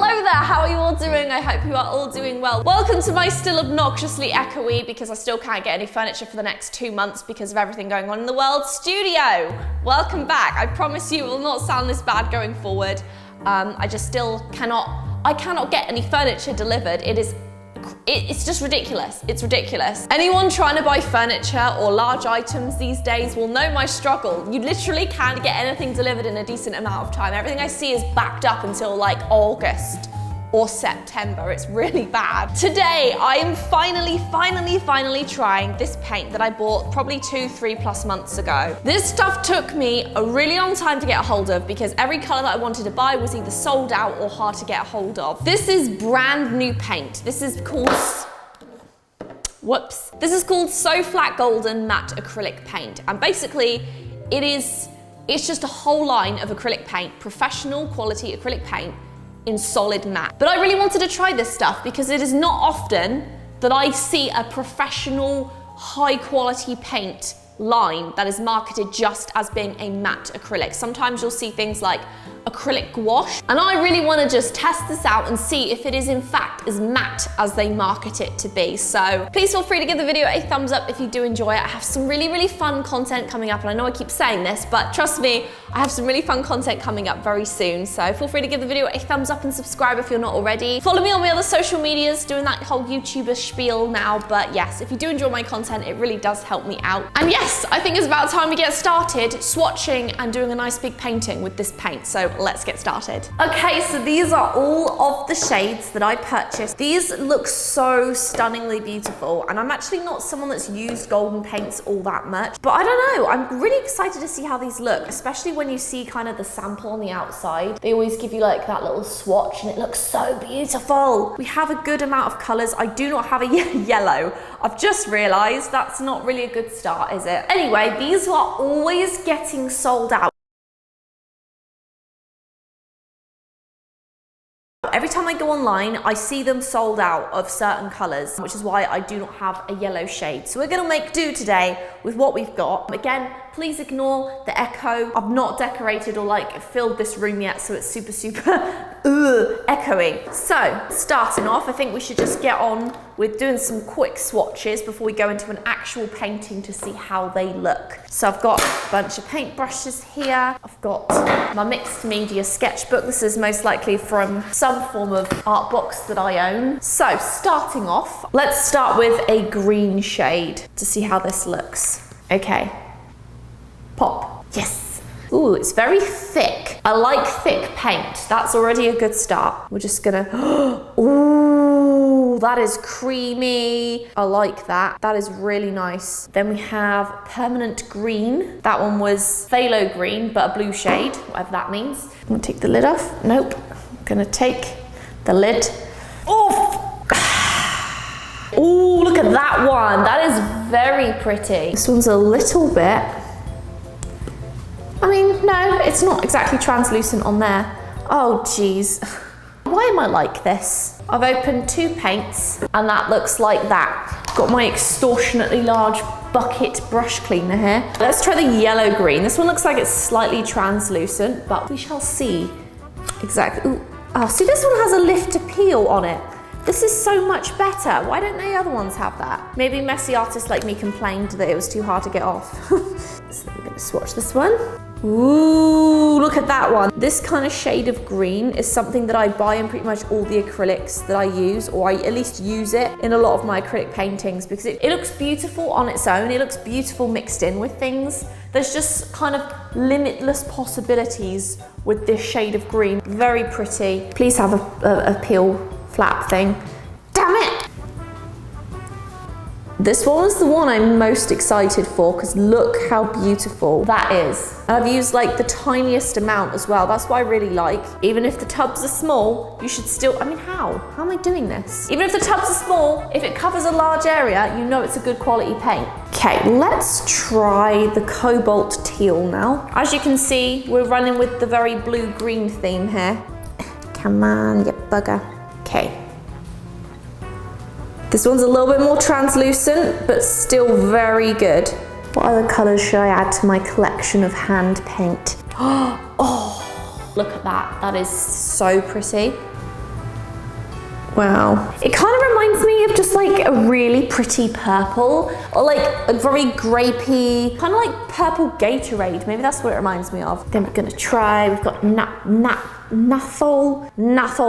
Hello there, how are you all doing? I hope you are all doing well. Welcome to my still obnoxiously echoey, because I still can't get any furniture for the next 2 months because of everything going on in the world, studio. Welcome back. I promise you it will not sound this bad going forward. I just still cannot get any furniture delivered. It's just ridiculous. It's ridiculous. Anyone trying to buy furniture or large items these days will know my struggle. You literally can't get anything delivered in a decent amount of time. Everything I see is backed up until like August or September. It's really bad. Today, I am finally trying this paint that I bought probably 2-3+ months ago. This stuff took me a really long time to get a hold of because every color that I wanted to buy was either sold out or hard to get a hold of. This is brand new paint. This is called This is called SoFlat Golden Matte Acrylic Paint. And basically, it's just a whole line of acrylic paint, professional quality acrylic paint in solid matte. But I really wanted to try this stuff because it is not often that I see a professional, high quality paint line that is marketed just as being a matte acrylic. Sometimes you'll see things like acrylic gouache, and I really want to just test this out and see if it is in fact as matte as they market it to be. So please feel free to give the video a thumbs up if you do enjoy it. I have some really fun content coming up, and I know I keep saying this, but trust me, I have some really fun content coming up very soon. So feel free to give the video a thumbs up and subscribe if you're not already. Follow me on my other social medias, doing that whole YouTuber spiel now. But yes, if you do enjoy my content, it really does help me out. And yes, I think it's about time we get started swatching and doing a nice big painting with this paint. So let's get started. Okay, so these are all of the shades that I purchased. These look so stunningly beautiful, and I'm actually not someone that's used golden paints all that much, but I don't know, I'm really excited to see how these look, especially when you see kind of the sample on the outside. They always give you like that little swatch and it looks so beautiful. We have a good amount of colors. I do not have a yellow. I've just realized that's not really a good start, is it? Anyway, these are always getting sold out. Every time I go online, I see them sold out of certain colors, which is why I do not have a yellow shade. So we're gonna make do today with what we've got. Again, please ignore the echo. I've not decorated or like filled this room yet, so it's super echoey. So starting off, I think we should just get on with doing some quick swatches before we go into an actual painting to see how they look. So I've got a bunch of paint brushes here. I've got my mixed media sketchbook. This is most likely from some form of art box that I own. So starting off, let's start with a green shade to see how this looks. Okay, pop, yes. Ooh, it's very thick. I like thick paint. That's already a good start. We're just gonna, ooh, that is creamy. I like that. That is really nice. Then we have permanent green. That one was phthalo green, but a blue shade, whatever that means. I'm gonna take the lid off. Nope. I'm gonna take the lid off. Ooh, look at that one. That is very pretty. This one's a little bit, I mean, no, it's not exactly translucent on there. Oh, geez. Why am I like this? I've opened 2 paints and that looks like that. Got my extortionately large bucket brush cleaner here. Let's try the yellow green. This one looks like it's slightly translucent, but we shall see. Exactly. Ooh. Oh, see, this one has a lift to peel on it. This is so much better. Why don't the other ones have that? Maybe messy artists like me complained that it was too hard to get off. So we're gonna swatch this one. Ooh, look at that one. This kind of shade of green is something that I buy in pretty much all the acrylics that I use, or I at least use it in a lot of my acrylic paintings because it looks beautiful on its own. It looks beautiful mixed in with things. There's just kind of limitless possibilities with this shade of green. Very pretty. Please have a peel flap thing. Damn it! This one was the one I'm most excited for because look how beautiful that is. And I've used like the tiniest amount as well. That's what I really like. Even if the tubs are small, you should still, I mean, how? How am I doing this? Even if the tubs are small, if it covers a large area, you know it's a good quality paint. Okay, let's try the cobalt teal now. As you can see, we're running with the very blue-green theme here. Come on, you bugger. Okay. This one's a little bit more translucent, but still very good. What other colors should I add to my collection of hand paint? Oh, look at that. That is so pretty. Wow. It kind of reminds me of just like a really pretty purple, or like a very grapey, kind of like purple Gatorade. Maybe that's what it reminds me of. Then we're gonna try, we've got Nathol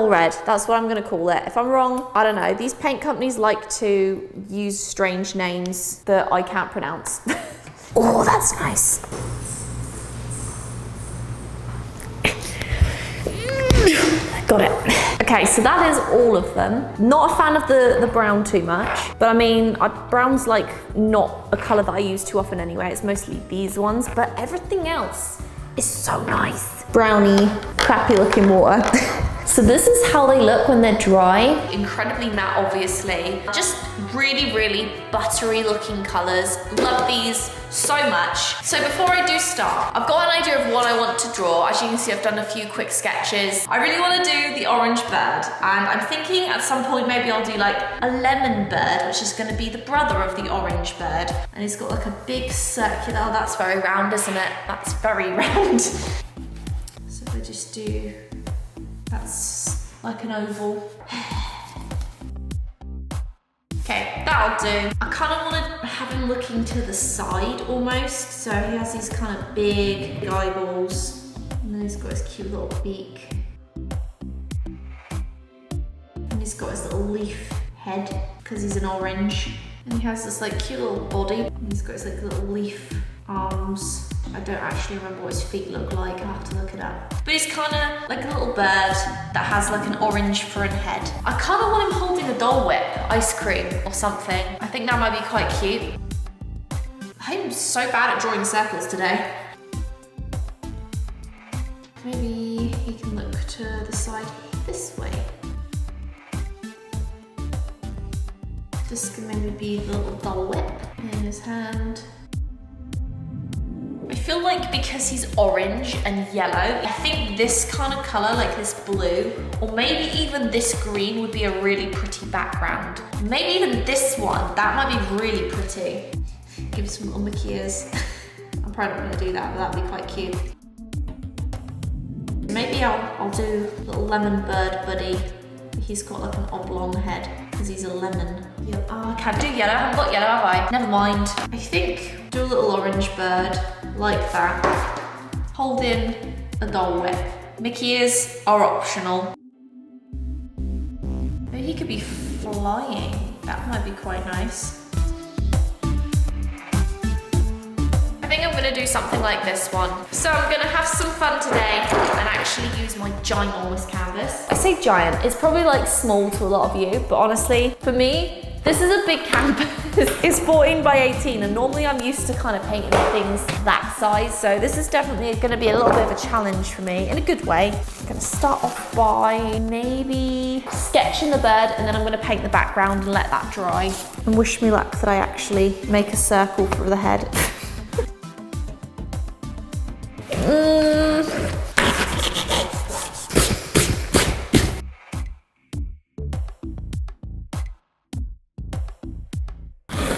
Red. That's what I'm gonna call it. If I'm wrong, I don't know. These paint companies like to use strange names that I can't pronounce. Oh, that's nice. Got it. Okay, so that is all of them. Not a fan of the brown too much, but I mean, brown's like not a color that I use too often anyway. It's mostly these ones, but everything else is so nice. Browny, crappy looking water. So this is how they look when they're dry. Incredibly matte, obviously. Just really, really buttery looking colors. Love these so much. So before I do start, I've got an idea of what I want to draw. As you can see, I've done a few quick sketches. I really want to do the orange bird, and I'm thinking at some point maybe I'll do like a lemon bird, which is going to be the brother of the orange bird. And he's got like a big circular, oh, that's very round, isn't it? That's very round. So if I just do, that's like an oval. Okay, that'll do. I kind of want to have him looking to the side almost. So he has these kind of big eyeballs, and then he's got his cute little beak. And he's got his little leaf head, because he's an orange. And he has this like cute little body. And he's got his like little leaf arms. I don't actually remember what his feet look like, I'll have to look it up. But he's kind of like a little bird that has like an orange fur and head. I kind of want him holding a Dole Whip ice cream or something. I think that might be quite cute. I'm so bad at drawing circles today. Maybe he can look to the side this way. This can maybe be the little Dole Whip in his hand. I feel like because he's orange and yellow, I think this kind of color, like this blue, or maybe even this green would be a really pretty background. Maybe even this one, that might be really pretty. Give some little Mickey ears. I'm probably not gonna do that, but that'd be quite cute. Maybe I'll do a little lemon bird buddy. He's got like an oblong head, because he's a lemon. Yep. Oh, I can't do yellow, I haven't got yellow, have I? Never mind. I think do a little orange bird, like that. Holding a Dole Whip. Mickey ears are optional. Maybe he could be flying. That might be quite nice. I think I'm gonna do something like this one. So I'm gonna have some fun today and actually use my ginormous canvas. I say giant, it's probably like small to a lot of you, but honestly, for me, this is a big canvas. It's 14 by 18, and normally I'm used to kind of painting things that size, so this is definitely gonna be a little bit of a challenge for me, in a good way. I'm gonna start off by maybe sketching the bird, and then I'm gonna paint the background and let that dry. And wish me luck that I actually make a circle for the head.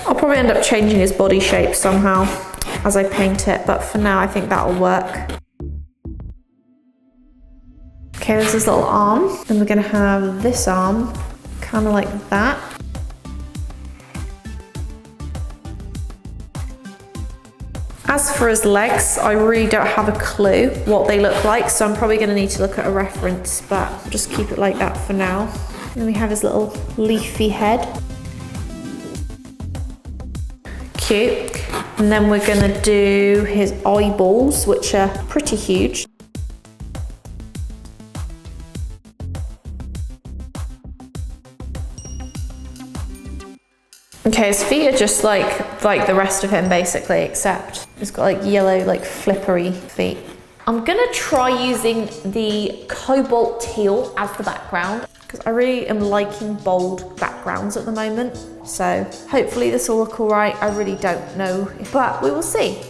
I'll probably end up changing his body shape somehow as I paint it, but for now I think that'll work. Okay, there's his little arm. Then we're gonna have this arm, kind of like that. As for his legs, I really don't have a clue what they look like, so I'm probably gonna need to look at a reference, but I'll just keep it like that for now. And then we have his little leafy head. Cute. And then we're gonna do his eyeballs, which are pretty huge. Okay, his feet are just like the rest of him basically, except he's got like yellow, like flippery feet. I'm gonna try using the cobalt teal as the background, because I really am liking bold backgrounds at the moment. So hopefully this will look all right. I really don't know, but we will see.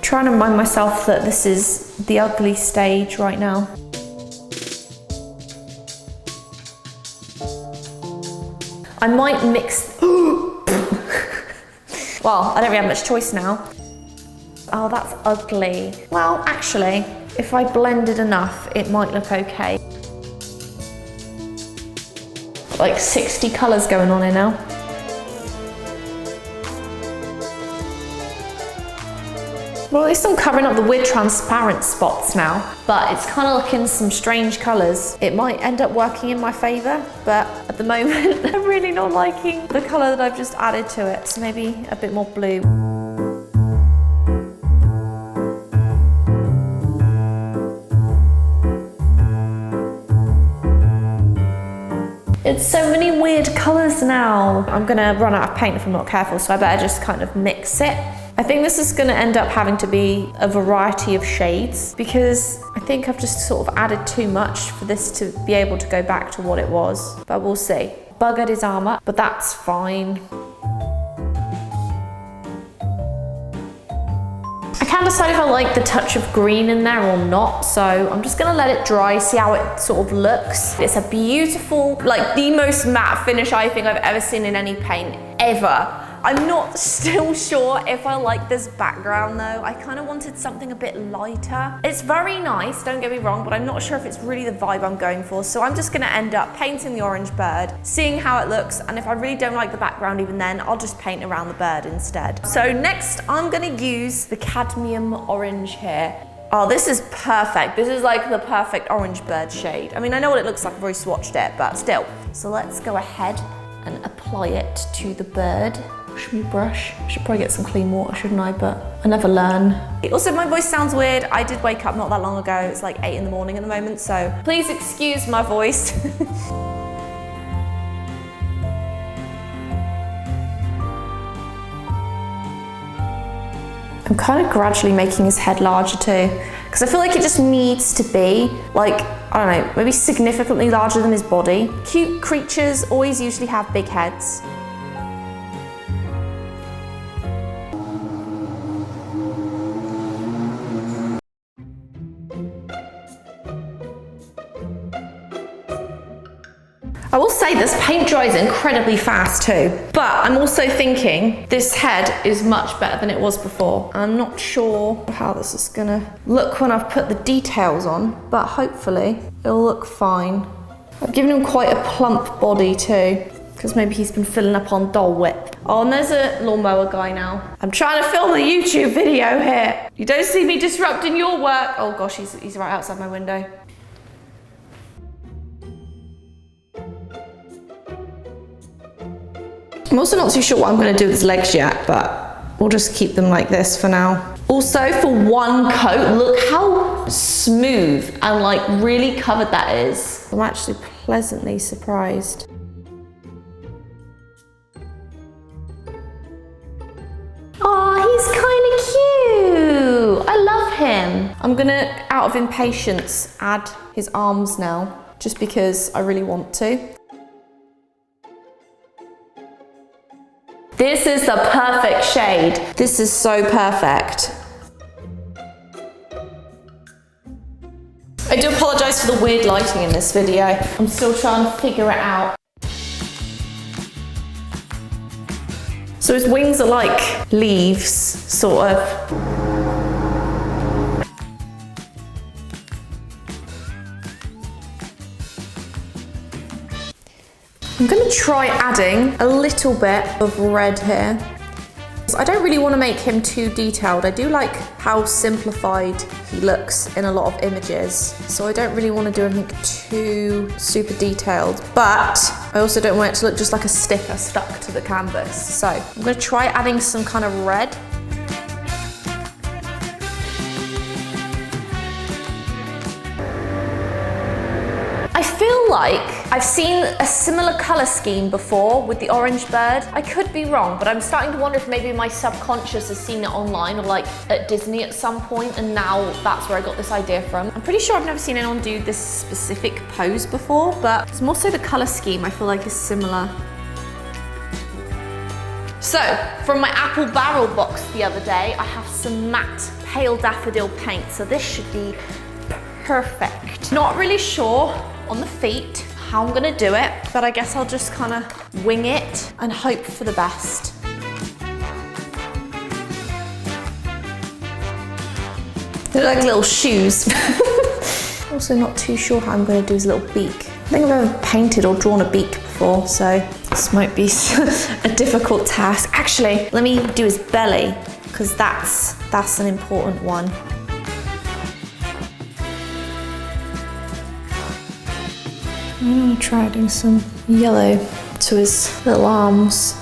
trying to remind myself that this is the ugly stage right now. I might mix, well, I don't really have much choice now. Oh, that's ugly. Well, actually, if I blended enough, it might look okay. Like 60 colours going on here now. Well, at least I'm covering up the weird transparent spots now, but it's kind of looking some strange colours. It might end up working in my favour, but at the moment, I'm really not liking the colour that I've just added to it. So maybe a bit more blue. It's so many weird colours now. I'm gonna run out of paint if I'm not careful, so I better just kind of mix it. I think this is gonna end up having to be a variety of shades because I think I've just sort of added too much for this to be able to go back to what it was, but we'll see. Buggered his arm up, but that's fine. I can't decide if I like the touch of green in there or not, so I'm just gonna let it dry, see how it sort of looks. It's a beautiful, like the most matte finish I think I've ever seen in any paint ever. I'm not still sure if I like this background though. I kind of wanted something a bit lighter. It's very nice, don't get me wrong, but I'm not sure if it's really the vibe I'm going for. So I'm just gonna end up painting the orange bird, seeing how it looks, and if I really don't like the background even then, I'll just paint around the bird instead. So next, I'm gonna use the cadmium orange here. Oh, this is perfect. This is like the perfect orange bird shade. I mean, I know what it looks like, I've already swatched it, but still. So let's go ahead and apply it to the bird. Wash me brush. I should probably get some clean water, shouldn't I? But I never learn. Also, my voice sounds weird. I did wake up not that long ago. It's like 8 in the morning at the moment, so please excuse my voice. I'm kind of gradually making his head larger too, because I feel like it just needs to be like, I don't know, maybe significantly larger than his body. Cute creatures always usually have big heads. I will say this paint dries incredibly fast too, but I'm also thinking this head is much better than it was before. I'm not sure how this is gonna look when I've put the details on, but hopefully it'll look fine. I've given him quite a plump body too, because maybe he's been filling up on Dole Whip. Oh, and there's a lawnmower guy now. I'm trying to film a YouTube video here. You don't see me disrupting your work. Oh gosh, he's right outside my window. I'm also not too sure what I'm going to do with his legs yet, but we'll just keep them like this for now. Also, for one coat, look how smooth and like really covered that is. I'm actually pleasantly surprised. Oh, he's kind of cute. I love him. I'm gonna, out of impatience, add his arms now, just because I really want to. This is the perfect shade. This is so perfect. I do apologise for the weird lighting in this video. I'm still trying to figure it out. So his wings are like leaves, sort of. I'm gonna try adding a little bit of red here. I don't really want to make him too detailed. I do like how simplified he looks in a lot of images, so I don't really want to do anything too super detailed, but I also don't want it to look just like a sticker stuck to the canvas. So I'm gonna try adding some kind of red. I feel like I've seen a similar colour scheme before with the orange bird. I could be wrong, but I'm starting to wonder if maybe my subconscious has seen it online or like at Disney at some point, and now that's where I got this idea from. I'm pretty sure I've never seen anyone do this specific pose before, but it's more so the colour scheme I feel like is similar. So, from my apple barrel box the other day, I have some matte pale daffodil paint, so this should be perfect. Not really sure on the feet how I'm gonna do it, but I guess I'll just kind of wing it and hope for the best. They're like little shoes. Also not too sure how I'm gonna do his little beak. I think I've ever painted or drawn a beak before, so this might be a difficult task. Actually, let me do his belly, because that's an important one. I'm gonna try doing some yellow to his little arms.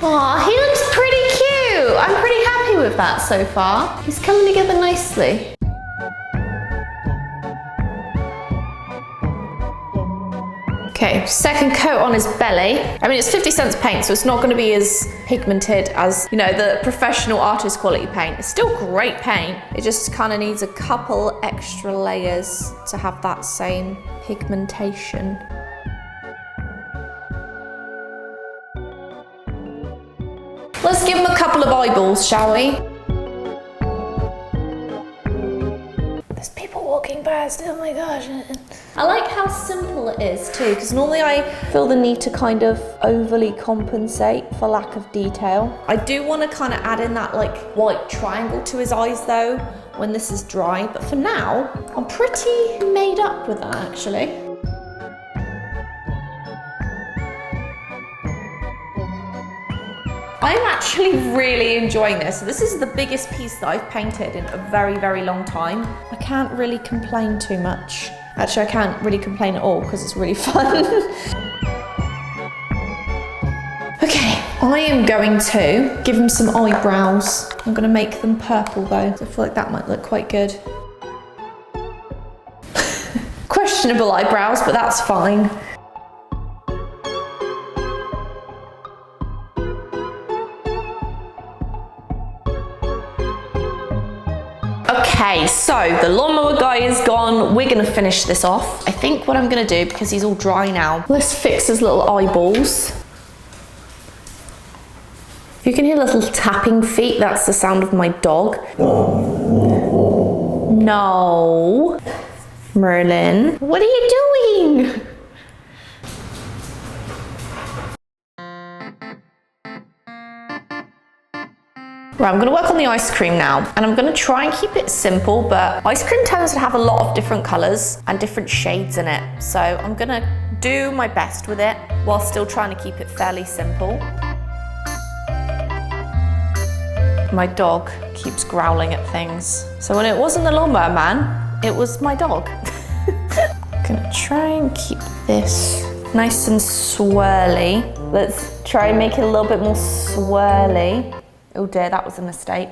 Aw, he looks pretty cute. I'm pretty happy with that so far. He's coming together nicely. Okay, second coat on his belly. I mean, it's 50 cents paint, so it's not going to be as pigmented as, you know, the professional artist quality paint. It's still great paint. It just kind of needs a couple extra layers to have that same pigmentation. Let's give him a couple of eyeballs, shall we? There's people walking past, oh my gosh. I like how simple it is too, because normally I feel the need to kind of overly compensate for lack of detail. I do want to kind of add in that like white triangle to his eyes though, when this is dry, but for now, I'm pretty made up with that actually. I'm actually really enjoying this. This is the biggest piece that I've painted in a very, very long time. I can't really complain too much. Actually, I can't really complain at all because it's really fun. Okay, I am going to give him some eyebrows. I'm gonna make them purple though. I feel like that might look quite good. Questionable eyebrows, but that's fine. Okay, so the lawnmower guy is gone. We're gonna finish this off. I think what I'm gonna do, because he's all dry now, let's fix his little eyeballs. If you can hear little tapping feet, that's the sound of my dog. No. Merlin, what are you doing? Right, I'm gonna work on the ice cream now, and I'm gonna try and keep it simple, but ice cream tends to have a lot of different colors and different shades in it. So I'm gonna do my best with it while still trying to keep it fairly simple. My dog keeps growling at things. So when it wasn't the lawnmower man, it was my dog. I'm gonna try and keep this nice and swirly. Let's try and make it a little bit more swirly. Oh dear, that was a mistake.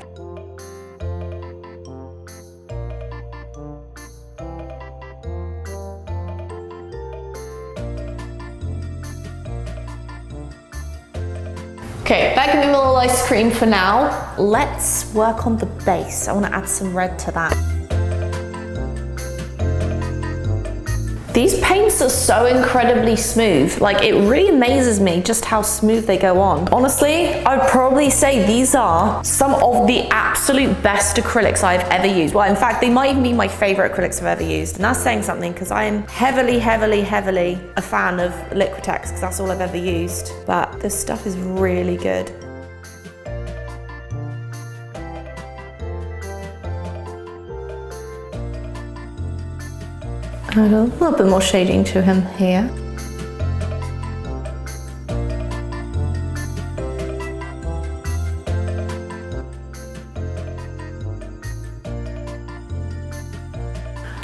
Okay, back in the little ice cream for now. Let's work on the base. I want to add some red to that. These paints are so incredibly smooth. Like, it really amazes me just how smooth they go on. Honestly, I would probably say these are some of the absolute best acrylics I've ever used. Well, in fact, they might even be my favorite acrylics I've ever used. And that's saying something, because I am heavily, heavily, heavily a fan of Liquitex, because that's all I've ever used. But this stuff is really good. Add a little bit more shading to him here.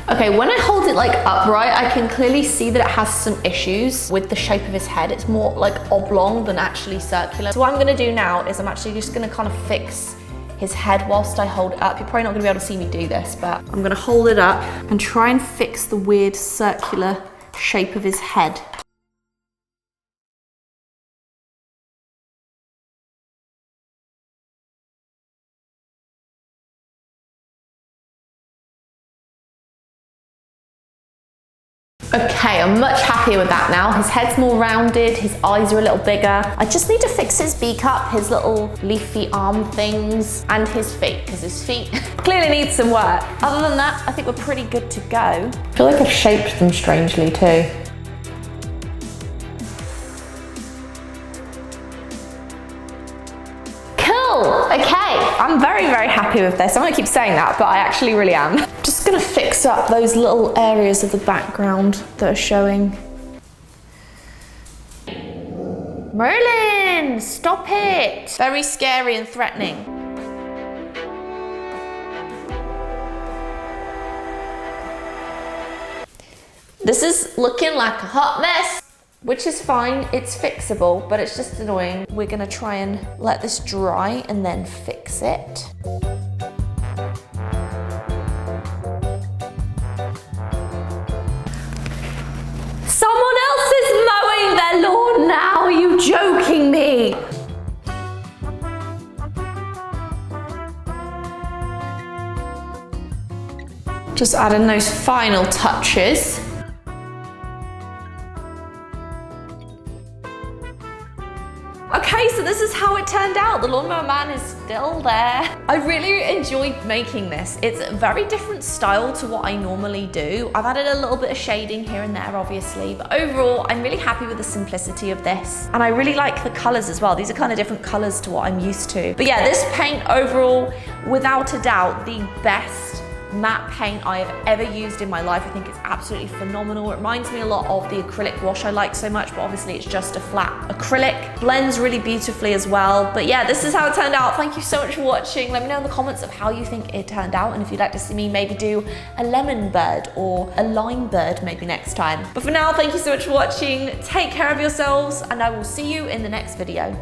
Okay, when I hold it like upright, I can clearly see that it has some issues with the shape of his head. It's more like oblong than actually circular. So what I'm gonna do now is I'm actually just gonna kind of fix his head whilst I hold it up. You're probably not gonna be able to see me do this, but I'm gonna hold it up and try and fix the weird circular shape of his head. Okay, I'm much happier with that now. His head's more rounded, his eyes are a little bigger. I just need to fix his beak up, his little leafy arm things, and his feet, because his feet clearly need some work. Other than that, I think we're pretty good to go. I feel like I've shaped them strangely too. Okay, I'm very, very happy with this. I'm gonna keep saying that, but I actually really am. Just gonna fix up those little areas of the background that are showing. Merlin, stop it. Very scary and threatening. This is looking like a hot mess. Which is fine, it's fixable, but it's just annoying. We're gonna try and let this dry and then fix it. Someone else is mowing their lawn now, are you joking me? Just adding those final touches. Okay, so this is how it turned out. The Lawnmower Man is still there. I really enjoyed making this. It's a very different style to what I normally do. I've added a little bit of shading here and there, obviously, but overall, I'm really happy with the simplicity of this. And I really like the colors as well. These are kind of different colors to what I'm used to. But yeah, this paint overall, without a doubt, the best matte paint I have ever used in my life. I think it's absolutely phenomenal. It reminds me a lot of the acrylic wash I like so much, but obviously it's just a flat acrylic. Blends really beautifully as well. But yeah, this is how it turned out. Thank you so much for watching. Let me know in the comments of how you think it turned out, and if you'd like to see me maybe do a lemon bird or a lime bird maybe next time. But for now, thank you so much for watching. Take care of yourselves, and I will see you in the next video.